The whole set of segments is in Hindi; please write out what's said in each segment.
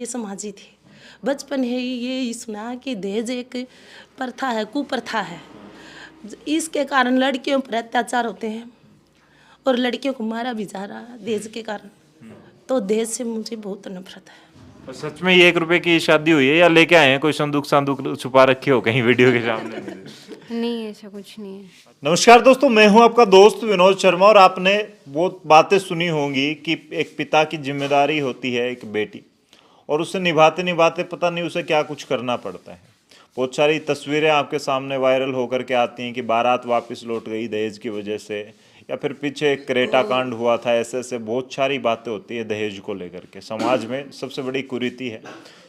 ये समाजी थे। बचपन है ये सुना कि दहेज एक प्रथा है, कुप्रथा है। इसके कारण लड़कियों पर अत्याचार होते हैं और लड़कियों को मारा भी जा रहा है दहेज के कारण। तो दहेज से मुझे बहुत नफरत है। और सच में ये 1 रुपए की शादी हुई है या लेके आए हैं कोई संदूक संदूक छुपा रखे हो कहीं वीडियो के सामने? नहीं, ऐसा कुछ नहीं है। नमस्कार दोस्तों, मैं हूं आपका दोस्त विनोद शर्मा और आपने वो बातें सुनी होंगी कि एक पिता की जिम्मेदारी होती है एक बेटी, और उसे निभाते निभाते पता नहीं उसे क्या कुछ करना पड़ता है। बहुत सारी तस्वीरें आपके सामने वायरल होकर के आती हैं कि बारात वापस लौट गई दहेज की वजह से, या फिर पीछे एक क्रेटा कांड हुआ था। ऐसे ऐसे बहुत सारी बातें होती है दहेज को लेकर के। समाज में सबसे बड़ी कुरीति है,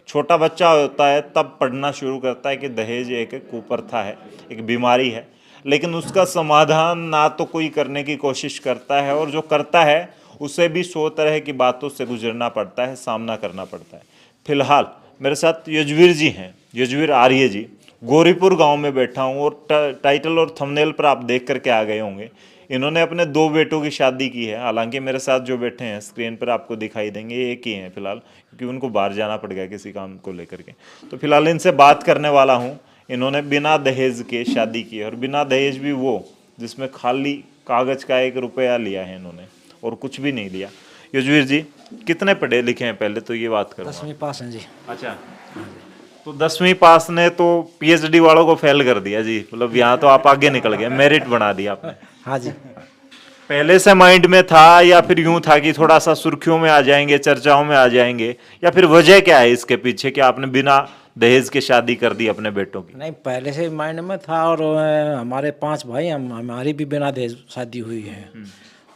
छोटा बच्चा होता है तब पढ़ना शुरू करता है कि दहेज एक कुप्रथा है, एक बीमारी है, लेकिन उसका समाधान ना तो कोई करने की कोशिश करता है, और जो करता है उसे भी 100 तरह की बातों से गुजरना पड़ता है, सामना करना पड़ता है। फिलहाल मेरे साथ यजवीर जी हैं, यजवीर आर्य जी। गौरीपुर गांव में बैठा हूं और टाइटल और थंबनेल पर आप देख करके आ गए होंगे, इन्होंने अपने 2 बेटों की शादी की है। हालांकि मेरे साथ जो बैठे हैं स्क्रीन पर आपको दिखाई देंगे एक ही हैं फिलहाल, क्योंकि उनको बाहर जाना पड़ गया किसी काम को लेकर के। तो फिलहाल इनसे बात करने वाला हूँ। इन्होंने बिना दहेज के शादी की है, और बिना दहेज भी वो जिसमें खाली कागज का 1 रुपया लिया है इन्होंने, और कुछ भी नहीं लिया। यजवीर जी कितने पढ़े लिखे हैं, पहले तो ये बात करो। 10वीं पास हैं जी। अच्छा, तो 10वीं पास ने तो पीएचडी वालों को फेल कर दिया जी। मतलब यहाँ तो आप आगे निकल गए, मेरिट बना दिया आपने। हाँ जी। पहले से माइंड में था या फिर यूं था कि थोड़ा सा सुर्खियों में आ जाएंगे, चर्चाओं में आ जाएंगे, या फिर वजह क्या है इसके पीछे कि आपने बिना दहेज के शादी कर दी अपने बेटों की? नहीं, पहले से माइंड में था, और हमारे 5 भाई हमारी भी बिना दहेज शादी हुई है।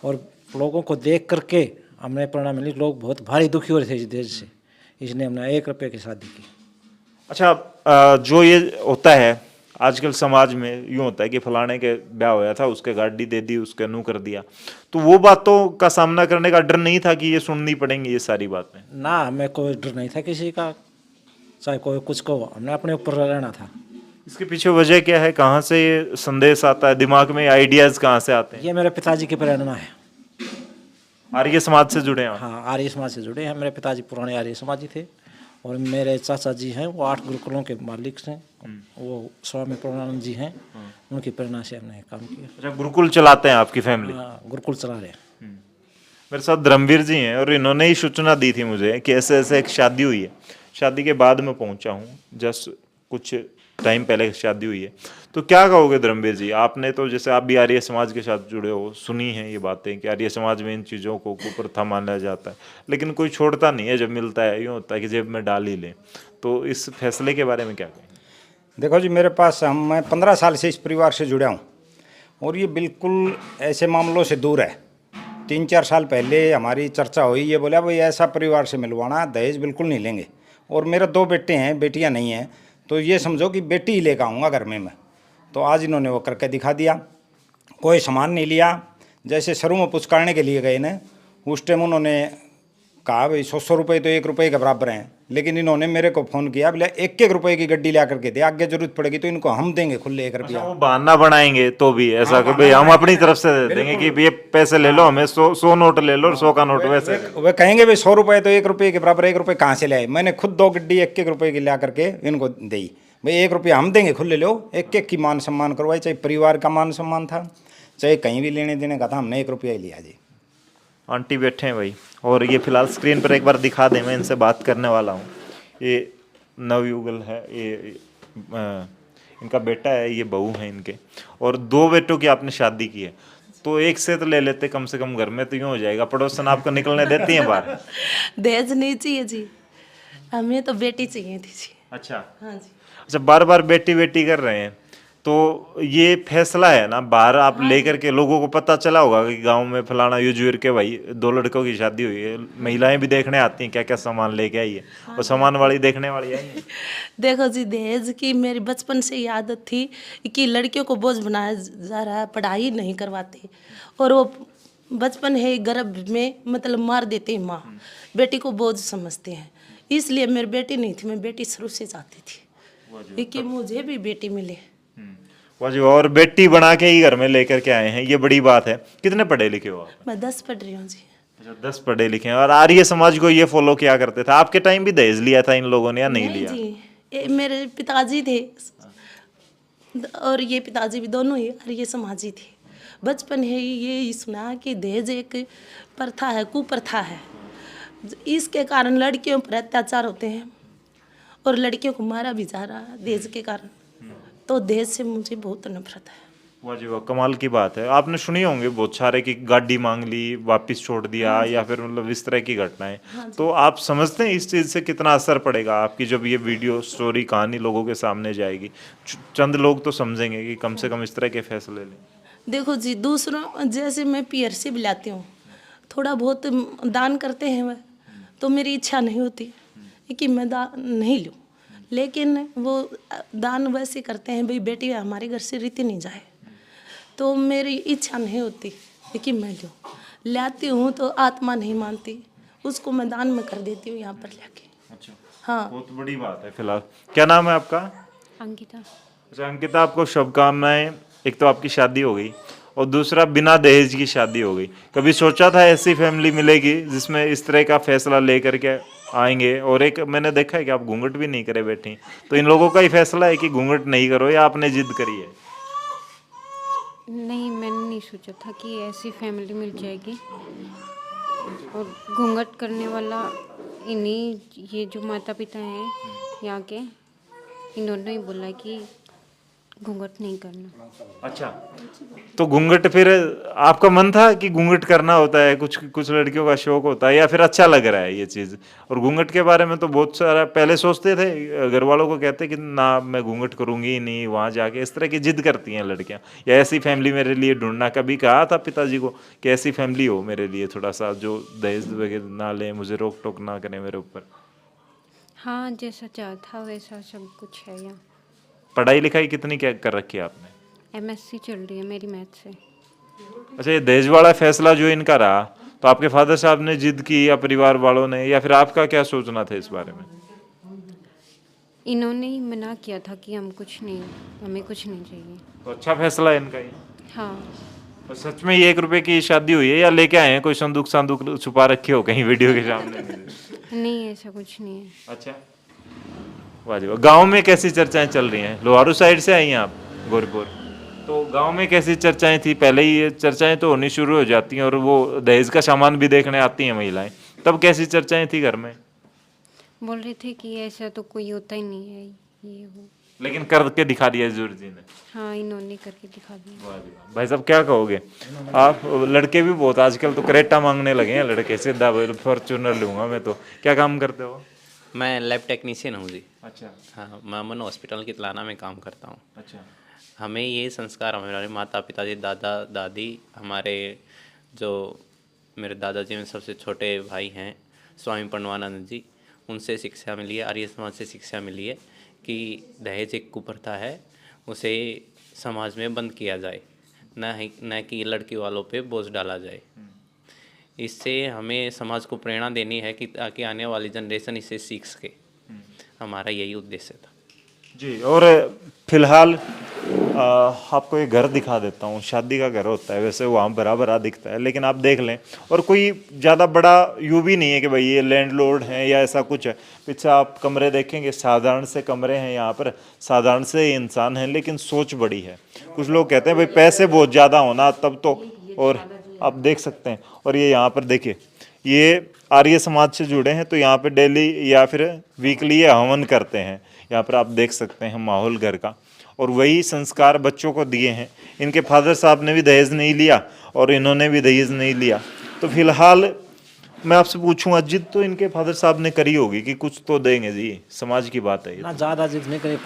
और लोगों को देख करके हमने प्रेरणा मिली, लोग बहुत भारी दुखी हो रहे थे इस दहेज से, इसलिए हमने 1 रुपये की शादी की। अच्छा, जो ये होता है आजकल समाज में, यूँ होता है कि फलाने के ब्याह होया था, उसके गाड़ी दे दी, उसके नू कर दिया, तो वो बातों का सामना करने का डर नहीं था कि ये सुननी पड़ेंगी ये सारी बातें? ना, हमें कोई डर नहीं था किसी का, चाहे कोई कुछ को, हमने अपने ऊपर रहना था। इसके पीछे वजह क्या है? कहाँ से ये संदेश आता है दिमाग में, आइडियाज कहाँ से आते हैं? ये मेरे पिताजी की प्रेरणा है। आर्य समाज से जुड़े हैं? हाँ, आर्य समाज से जुड़े हैं। मेरे पिताजी पुराने आर्य समाजी थे, और मेरे चाचा जी हैं वो 8 गुरुकुलों के मालिक हैं। वो स्वामी पूर्णानंद जी हैं, उनकी प्रेरणा से हमने काम किया। अच्छा, गुरुकुल चलाते हैं आपकी फैमिली? हाँ, गुरुकुल चला रहे हैं। मेरे साथ धर्मवीर जी हैं, और इन्होंने ही सूचना दी थी मुझे कि ऐसे ऐसे एक शादी हुई है। शादी के बाद मैं पहुंचा हूँ, जस्ट कुछ टाइम पहले शादी हुई है। तो क्या कहोगे धर्मवीर जी? आपने तो, जैसे आप भी आर्य समाज के साथ जुड़े हो, सुनी है ये बातें कि आर्य समाज में इन चीज़ों को कुप्रथा माना जाता है, लेकिन कोई छोड़ता नहीं है। जब मिलता है यूँ होता है कि जेब में डाल ही लें। तो इस फैसले के बारे में क्या कहें? देखो जी, मेरे पास मैं 15 साल से इस परिवार से जुड़ा हूँ, और ये बिल्कुल ऐसे मामलों से दूर है। 3-4 साल पहले हमारी चर्चा हुई, ये बोला भाई ऐसा परिवार से मिलवाना, दहेज बिल्कुल नहीं लेंगे। और मेरे 2 बेटे हैं, बेटियाँ नहीं हैं, तो ये समझो कि बेटी ही लेकर आऊँगा घर में मैं। तो आज इन्होंने वो करके दिखा दिया। कोई सामान नहीं लिया। जैसे शुरू में पुचकारने के लिए गए ना, उस टाइम उन्होंने कहा भाई 100 रुपये तो 1 रुपये के बराबर हैं, लेकिन इन्होंने मेरे को फ़ोन किया, बोले 1-1 रुपये की गड्डी ला करके दे, आगे जरूरत पड़ेगी तो इनको हम देंगे खुले 1 रुपया। वो बहाना बनाएंगे तो भी ऐसा कि भाई हम अपनी तरफ से दे देंगे कि ये पैसे ले लो, हमें 100 नोट ले लो और 100 का नोट वैसे। वे कहेंगे भाई 100 रुपये तो 1 रुपये के बराबर, 1 रुपये कहाँ से लाए? मैंने खुद 2 गड्डी 1-1 रुपये की ला करके इनको दी, भाई 1 रुपया हम देंगे खुले लो। 1-1 की मान सम्मान करवाई, चाहे परिवार का मान सम्मान था, चाहे कहीं भी लेने देने का था, हमने 1 रुपया ही लिया जी। आंटी बैठे हैं भाई, और ये फिलहाल स्क्रीन पर एक बार दिखा दें, मैं इनसे बात करने वाला हूँ। ये नवयुगल है, ये इनका बेटा है, ये बहू है इनके, और 2 बेटों की आपने शादी की है। तो एक से तो ले लेते कम से कम, घर में तो यूँ हो जाएगा। पड़ोसन आपको निकलने देती हैं बाहर? दहेज नहीं चाहिए जी, हमें तो बेटी चाहिए थी जी। अच्छा। हाँ जी। अच्छा, बार बार बेटी बेटी कर रहे हैं, तो ये फैसला है ना, बाहर आप लेकर के, लोगों को पता चला होगा कि गांव में फलाना यजवीर के भाई 2 लड़कों की शादी हुई है। महिलाएं भी देखने आती हैं क्या क्या सामान लेके आई है, और सामान वाली देखने वाली आई है। देखो जी, दहेज की मेरी बचपन से ही आदत थी कि लड़कियों को बोझ बनाया जा रहा है, पढ़ाई नहीं करवाते, और वो बचपन है गर्भ में मतलब मार देते हैं माँ, बेटी को बोझ समझते हैं। इसलिए मेरी बेटी नहीं थी, मैं बेटी शुरू से चाहती थी कि मुझे भी बेटी मिले। और बेटी बना के ही घर में लेकर के आए हैं, ये बड़ी बात है। कितने पढ़े लिखे हो आप? मैं 10 पढ़ रही हूँ जी। अच्छा, 10 पढ़े लिखे हैं। और आर्य समाज को ये फॉलो किया करते थे। आपके टाइम भी दहेज लिया था इन लोगों ने या नहीं लिया? जी, मेरे पिताजी थे और ये पिताजी भी दोनों ही आर्य समाजी थे। बचपन है ये सुना कि दहेज एक प्रथा है, कुप्रथा है। इसके कारण लड़कियों पर अत्याचार होते हैं और लड़कियों को मारा भी जा रहा है दहेज के कारण। तो दहेज से मुझे बहुत नफरत है। वाह जी वाह, कमाल की बात है। आपने सुनी होंगे बहुत सारे कि गाड़ी मांग ली, वापस छोड़ दिया, या फिर मतलब इस तरह की घटनाएं। तो आप समझते हैं इस चीज़ से कितना असर पड़ेगा आपकी, जब ये वीडियो स्टोरी कहानी लोगों के सामने जाएगी? चंद लोग तो समझेंगे कि कम से कम इस तरह के फैसले लें। देखो जी, दूसरों जैसे मैं पीएरसी भी लाती हूँ, थोड़ा बहुत दान करते हैं वह, तो मेरी इच्छा नहीं होती कि मैं दान नहीं लूँ, लेकिन वो दान वैसे करते हैं भाई बेटी हमारे घर से रीति नहीं जाए, तो मेरी इच्छा नहीं होती कि मैं लूँ। लाती हूँ तो आत्मा नहीं मानती, उसको मैं दान में कर देती हूँ यहाँ पर लेके। अच्छा, हाँ, बहुत बड़ी बात है। फिलहाल क्या नाम है आपका? अंकिता। अच्छा अंकिता, आपको शुभकामनाएं। एक तो आपकी शादी हो गई और दूसरा बिना दहेज की शादी हो गई। कभी सोचा था ऐसी फैमिली मिलेगी जिसमें इस तरह का फैसला लेकर के आएंगे? और एक मैंने देखा है कि आप घूंघट भी नहीं करे बैठी, तो इन लोगों का ही फैसला है कि घूंघट नहीं करो या आपने जिद करी है? नहीं, मैंने नहीं सोचा था कि ऐसी फैमिली मिल जाएगी। और घूंघट करने वाला इन्हीं ये जो माता पिता हैं यहाँ के, इन्होंने ही बोला कि घूंघट नहीं करना। अच्छा, तो घूंघट फिर आपका मन था कि घूंघट करना होता है, कुछ कुछ लड़कियों का शौक होता है, या फिर अच्छा लग रहा है ये चीज़? और घूंघट के बारे में तो बहुत सारा पहले सोचते थे, घर वालों को कहते कि ना मैं घूंघट करूंगी ही नहीं, वहाँ जाके इस तरह की जिद करती हैं लड़कियाँ, या ऐसी फैमिली मेरे लिए ढूंढना। कभी कहा था पिताजी को कि ऐसी फैमिली हो मेरे लिए, थोड़ा सा जो दहेज वगैरह ना ले, मुझे रोक टोक ना करे मेरे ऊपर? हाँ, जैसा चाहता वैसा सब कुछ है यहाँ। पढ़ाई लिखाई कितनी क्या कर रखी है आपने? MSc चल रही है मेरी मैथ से। अच्छा, ये दहेज वाला फैसला जो इनका रहा, तो आपके फादर साहब ने जिद की या परिवार वालों ने, या फिर आपका क्या सोचना था इस बारे में? इन्होंने ही मना किया था कि हम कुछ नहीं, हमें कुछ नहीं चाहिए। तो अच्छा फैसला है इनका ये। हाँ, और सच में ये 1 रुपए की शादी हुई है या लेके आए हैं कोई संदूक संदूक छुपा रखे हो कहीं वीडियो के सामने? नहीं ऐसा कुछ नहीं है। अच्छा, वाह जी वाह। गाँव में कैसी चर्चाएं चल रही हैं? लोहारू साइड से आई हैं आप, गोरखपुर, तो गांव में कैसी चर्चाएं थी? पहले ही ये चर्चाएं तो होनी शुरू हो जाती हैं, और वो दहेज का सामान भी देखने आती हैं महिलाएं, तब कैसी चर्चाएं थी घर में? बोल रहे थे कि ऐसा तो कोई होता ही नहीं है, ये वो। लेकिन करके दिखा दिया जोर जी ने। हाँ, इन्होंने करके दिखा दिया। वाह जी वाह। भाई साहब क्या कहोगे आप? लड़के भी बहुत आजकल तो क्रेटा मांगने लगे हैं लड़के, सीधा फॉर्च्यूनर लूंगा मैं। तो क्या काम करते हो? मैं लैब टेक्नीशियन हूँ जी। अच्छा हाँ, मैं अमन हॉस्पिटल की तलाना में काम करता हूँ। अच्छा। हमें ये संस्कार हमारे माता पिताजी, दादा दादी, हमारे जो मेरे दादाजी में सबसे छोटे भाई हैं स्वामी परमानंद जी, उनसे शिक्षा मिली है, आर्य समाज से शिक्षा मिली है कि दहेज एक कुप्रथा है, उसे समाज में बंद किया जाए, न कि लड़की वालों पे बोझ डाला जाए। इससे हमें समाज को प्रेरणा देनी है कि ताकि आने वाली जनरेशन इसे सीख सके। हमारा यही उद्देश्य था जी। और फिलहाल आपको एक घर दिखा देता हूँ, शादी का घर होता है वैसे, वहाँ भरा भरा दिखता है, लेकिन आप देख लें, और कोई ज़्यादा बड़ा यूँ भी नहीं है कि भाई ये लैंडलॉर्ड है या ऐसा कुछ है। पीछे आप कमरे देखेंगे, साधारण से कमरे हैं यहाँ पर, साधारण से इंसान हैं, लेकिन सोच बड़ी है। कुछ लोग कहते हैं भाई पैसे बहुत ज़्यादा होना तब तो, और आप देख सकते हैं। और ये यहाँ पर देखिए, ये आर्य समाज से जुड़े हैं, तो यहाँ पे डेली या फिर वीकली ये हवन करते हैं। यहाँ पर आप देख सकते हैं माहौल घर का, और वही संस्कार बच्चों को दिए हैं। इनके फादर साहब ने भी दहेज नहीं लिया और इन्होंने भी दहेज नहीं लिया। तो फिलहाल मैं आपसे पूछूंगा, जिद तो इनके फादर साहब ने करी होगी कि कुछ तो देंगे जी, समाज की बात है ये। ना ज़्यादा जिद नहीं करे,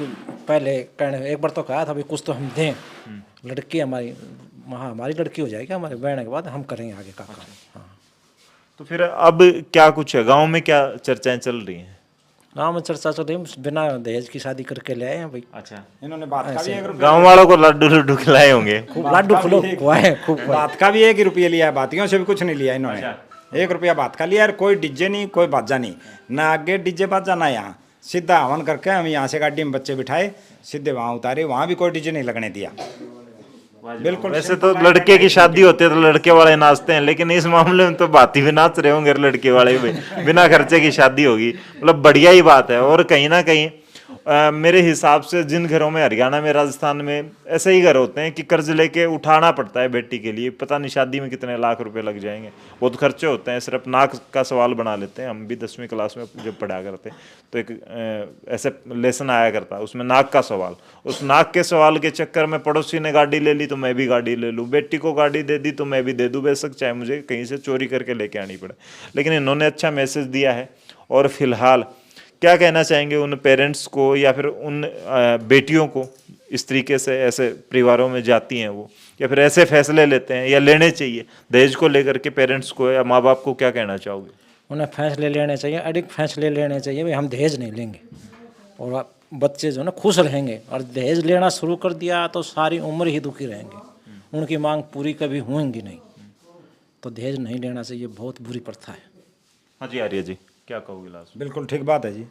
पहले कहने एक बार तो कहा था भाई कुछ तो हम दें, लड़की हमारी, हाँ हमारी लड़की हो जाएगी, हमारे बहन के बाद हम करेंगे आगे का काम। हाँ, तो फिर अब क्या कुछ है गाँव में, क्या चर्चाएं चल रही हैं? गाँव में चर्चा चल रही है, बिना दहेज की शादी करके ले आए हैं भाई। अच्छा, इन्होंने बात का भी 1 रुपया, गाँव वालों को लड्डू लड्डू खिलाए होंगे? खूब लाडू खुआए खूब। बात का भी 1 रुपया लिया है, बातियों से भी कुछ नहीं लिया इन्होंने। 1 रुपया बात का लिया, कोई डीजे नहीं, कोई बाजा नहीं, ना आगे डीजे बाजा ना यहाँ। सीधा हवन करके हम यहाँ से गाड़ी में बच्चे बिठाए, सीधे वहाँ उतारे, वहाँ भी कोई डीजे नहीं लगने दिया। बिल्कुल वैसे तो लड़के की शादी होती है तो लड़के वाले नाचते हैं, लेकिन इस मामले में तो बाती भी नाच रहे होंगे लड़के वाले भी, बिना खर्चे की शादी होगी, मतलब बढ़िया ही बात है। और कहीं ना कहीं मेरे हिसाब से जिन घरों में, हरियाणा में, राजस्थान में ऐसे ही घर होते हैं कि कर्ज लेके उठाना पड़ता है बेटी के लिए, पता नहीं शादी में कितने लाख रुपए लग जाएंगे, बहुत खर्चे होते हैं। सिर्फ नाक का सवाल बना लेते हैं। हम भी 10वीं क्लास में जब पढ़ा करते तो एक ऐसे लेसन आया करता, उसमें नाक का सवाल, उस नाक के सवाल के चक्कर में पड़ोसी ने गाड़ी ले ली तो मैं भी गाड़ी ले लूँ, बेटी को गाड़ी दे दी तो मैं भी दे दूँ, बेशक चाहे मुझे कहीं से चोरी करके लेके आनी पड़े। लेकिन इन्होंने अच्छा मैसेज दिया है। और फिलहाल क्या कहना चाहेंगे उन पेरेंट्स को, या फिर उन बेटियों को इस तरीके से ऐसे परिवारों में जाती हैं वो, या फिर ऐसे फैसले लेते हैं या लेने चाहिए दहेज को लेकर के पेरेंट्स को या माँ बाप को, क्या कहना चाहोगे? उन्हें फैसले लेने चाहिए, अडिग फैसले लेने चाहिए, भाई हम दहेज नहीं लेंगे और बच्चे जो है ना खुश रहेंगे। और दहेज लेना शुरू कर दिया तो सारी उम्र ही दुखी रहेंगे, उनकी मांग पूरी कभी होंगी नहीं। तो दहेज नहीं लेना चाहिए, बहुत बुरी प्रथा है। हाँ जी आर्य जी, क्या कहोगे लास्ट? बिल्कुल ठीक बात है जी।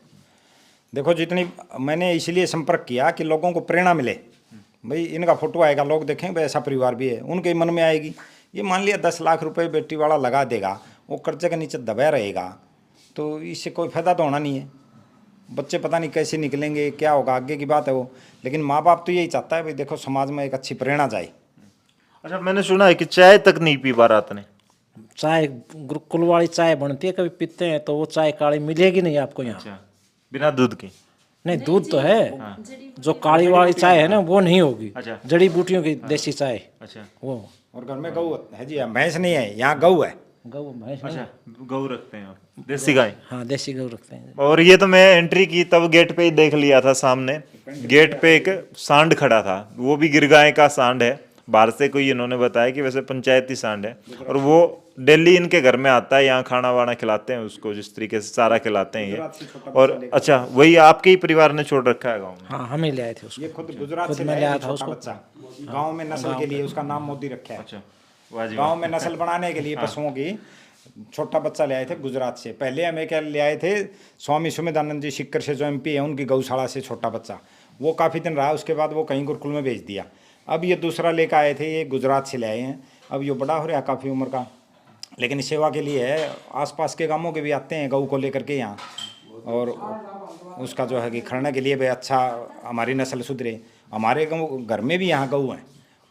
देखो, जितनी मैंने इसलिए संपर्क किया कि लोगों को प्रेरणा मिले, भाई इनका फोटो आएगा, लोग देखें भाई ऐसा परिवार भी है, उनके मन में आएगी। ये मान लिया 10 लाख रुपए बेटी वाला लगा देगा, वो कर्जे के नीचे दबाया रहेगा, तो इससे कोई फायदा तो होना नहीं है। बच्चे पता नहीं कैसे निकलेंगे, क्या होगा, आगे की बात है वो। लेकिन माँ बाप तो यही चाहता है भाई देखो समाज में एक अच्छी प्रेरणा जाए। अच्छा, मैंने सुना है कि चाय तक नहीं पी बारात ने। चाय गुरुकुल वाली चाय बनती है, कभी पीते हैं तो वो चाय काली मिलेगी नहीं आपको यहाँ। अच्छा, बिना दूध की? नहीं, दूध तो है, जो काली वाली चाय है ना वो नहीं होगी। अच्छा। जड़ी बूटियों की देसी चाय अच्छा, वो। और घर में गऊ है जी, भैंस नहीं है, यहाँ गऊ है। गऊ भैंस नहीं। अच्छा, गऊ रखते हैं आप, देसी गाय? हाँ, देसी गऊ रखते हैं। और ये तो मैं एंट्री की तब गेट पे ही देख लिया था, सामने गेट पे एक सांड खड़ा था, वो भी गिर गाय का सांड है। बाहर से कोई इन्होंने बताया कि वैसे पंचायती सांड है, और वो डेली इनके घर में आता है, यहाँ खाना वाना खिलाते हैं उसको, जिस तरीके से सारा खिलाते हैं ये। और अच्छा, वही आपके ही परिवार ने छोड़ रखा है गाँव में? हाँ, हम ही ले आए थे उसको। ये खुद गुजरात से मैं लाया लाया था था उसका बच्चा, गांव में नस्ल के लिए, उसका नाम मोदी रखा है। अच्छा, वाह जी, गांव में नस्ल बनाने के लिए पशुओं की छोटा बच्चा ले आए थे गुजरात से। पहले हमें क्या ले आए थे, स्वामी सुमेधानंद जी सिक्कर से जो MP है, उनकी गौशाला से छोटा बच्चा, वो काफ़ी दिन रहा, उसके बाद वो कहीं गुरुकुल में भेज दिया। अब ये दूसरा लेकर आए थे, ये गुजरात से ले आए हैं। अब ये बड़ा हो रहा है काफ़ी उम्र का, लेकिन सेवा के लिए है। आसपास के गांवों के भी आते हैं गऊ को लेकर के यहाँ, और उसका जो है कि खड़ने के लिए भी अच्छा हमारी नस्ल सुधरे। हमारे घर में भी यहाँ गऊ हैं।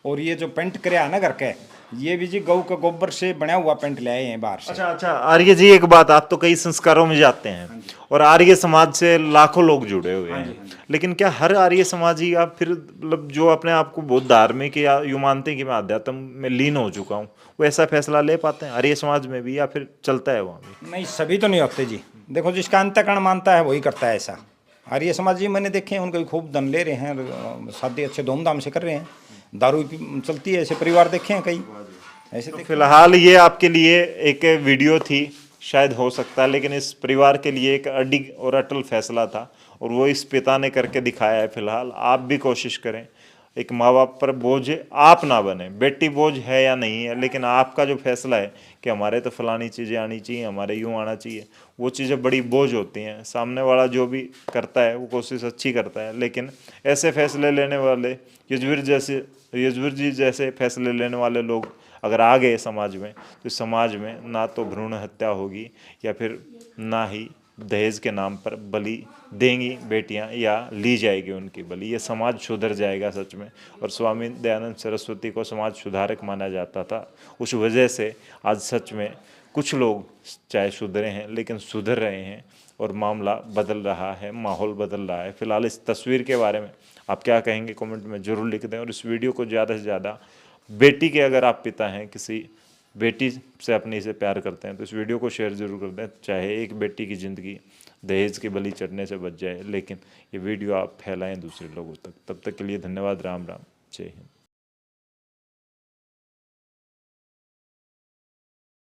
और ये जो पेंट कराया है ना घर के, ये भी जी गऊ के गोबर से बना हुआ पेंट ले आए हैं बाहर से। अच्छा, आर्य जी एक बात, आप तो कई संस्कारों में जाते हैं और आर्य समाज से लाखों लोग जुड़े हुए हैं, लेकिन क्या हर आर्य समाजी आप फिर मतलब जो अपने आप को बहुत धार्मिक या यूँ मानते हैं कि मैं आध्यात्म में लीन हो चुका हूँ, वो ऐसा फैसला ले पाते हैं आर्य समाज में भी, या फिर चलता है वहाँ भी? नहीं, सभी तो नहीं होते जी। देखो, जिसका अंतःकरण मानता है वही करता है ऐसा। आर्य समाज जी मैंने देखे हैं, उनके खूब धन ले रहे हैं, शादी अच्छे धूमधाम से कर रहे हैं, दारू चलती है, ऐसे परिवार देखे हैं कई ऐसे। तो फिलहाल ये आपके लिए एक वीडियो थी, शायद हो सकता है, लेकिन इस परिवार के लिए एक अडिग और अटल फैसला था, और वो इस पिता ने करके दिखाया है। फिलहाल आप भी कोशिश करें, एक माँ बाप पर बोझ आप ना बने। बेटी बोझ है या नहीं है, लेकिन आपका जो फैसला है कि हमारे तो फलानी चीज़ें आनी चाहिए, हमारे यूँ आना चाहिए, वो चीज़ें बड़ी बोझ होती हैं। सामने वाला जो भी करता है वो कोशिश अच्छी करता है, लेकिन ऐसे फैसले लेने वाले यजुवीर जी जैसे फैसले लेने वाले लोग अगर आ गए समाज में, तो समाज में ना तो भ्रूण हत्या होगी, या फिर ना ही दहेज के नाम पर बलि देंगी बेटियां, या ली जाएगी उनकी बलि। ये समाज सुधर जाएगा सच में। और स्वामी दयानंद सरस्वती को समाज सुधारक माना जाता था, उस वजह से आज सच में कुछ लोग चाहे सुधरे हैं, लेकिन सुधर रहे हैं और मामला बदल रहा है, माहौल बदल रहा है। फिलहाल इस तस्वीर के बारे में आप क्या कहेंगे कमेंट में ज़रूर लिख दें। और इस वीडियो को ज़्यादा से ज़्यादा, बेटी के अगर आप पिता हैं, किसी बेटी से अपने से प्यार करते हैं, तो इस वीडियो को शेयर जरूर कर दें, चाहे एक बेटी की ज़िंदगी दहेज की बलि चढ़ने से बच जाए, लेकिन ये वीडियो आप फैलाएं दूसरे लोगों तक। तब तक के लिए धन्यवाद। राम राम, जय हिंद।